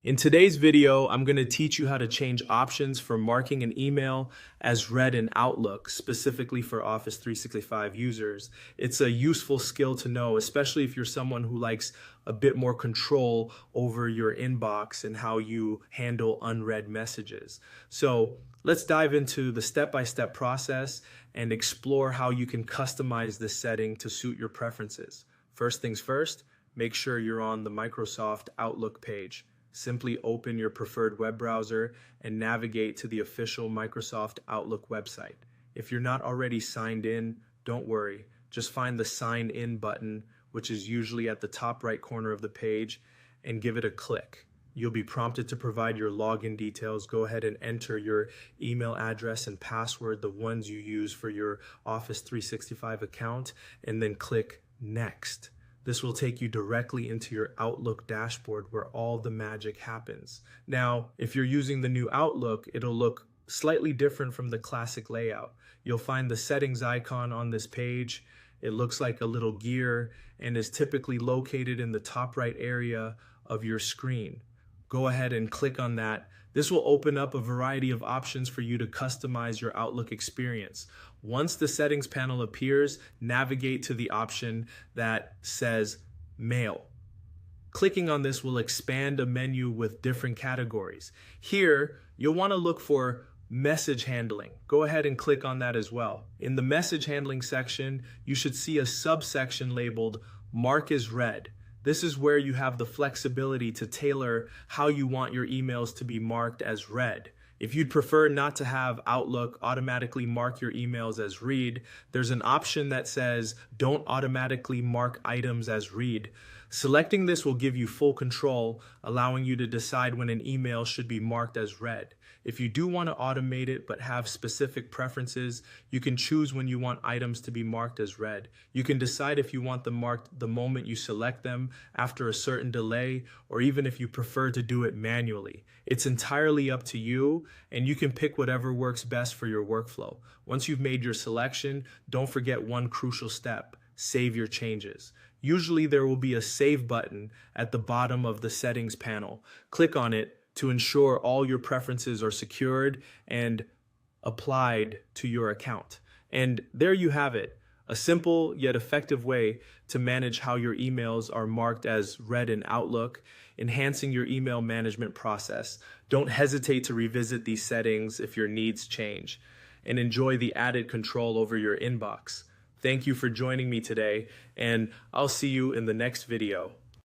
In today's video, I'm going to teach you how to change options for marking an email as read in Outlook, specifically for Office 365 users. It's a useful skill to know, especially if you're someone who likes a bit more control over your inbox and how you handle unread messages. So let's dive into the step-by-step process and explore how you can customize this setting to suit your preferences. First things first, make sure you're on the Microsoft Outlook page. Simply open your preferred web browser and navigate to the official Microsoft Outlook website. If you're not already signed in, don't worry. Just find the Sign In button, which is usually at the top right corner of the page, and give it a click. You'll be prompted to provide your login details. Go ahead and enter your email address and password, the ones you use for your Office 365 account, and then click Next. This will take you directly into your Outlook dashboard where all the magic happens. Now, if you're using the new Outlook, it'll look slightly different from the classic layout. You'll find the settings icon on this page. It looks like a little gear and is typically located in the top right area of your screen. Go ahead and click on that. This will open up a variety of options for you to customize your Outlook experience. Once the settings panel appears, navigate to the option that says Mail. Clicking on this will expand a menu with different categories. Here, you'll want to look for message handling. Go ahead and click on that as well. In the message handling section, you should see a subsection labeled Mark as Read. This is where you have the flexibility to tailor how you want your emails to be marked as read. If you'd prefer not to have Outlook automatically mark your emails as read, there's an option that says don't automatically mark items as read. Selecting this will give you full control, allowing you to decide when an email should be marked as read. If you do want to automate it but have specific preferences, you can choose when you want items to be marked as read. You can decide if you want them marked the moment you select them, after a certain delay, or even if you prefer to do it manually. It's entirely up to you, and you can pick whatever works best for your workflow. Once you've made your selection, don't forget one crucial step: save your changes. Usually there will be a save button at the bottom of the settings panel. Click on it to ensure all your preferences are secured and applied to your account. And there you have it, a simple yet effective way to manage how your emails are marked as read in Outlook, enhancing your email management process. Don't hesitate to revisit these settings if your needs change, and enjoy the added control over your inbox. Thank you for joining me today, and I'll see you in the next video.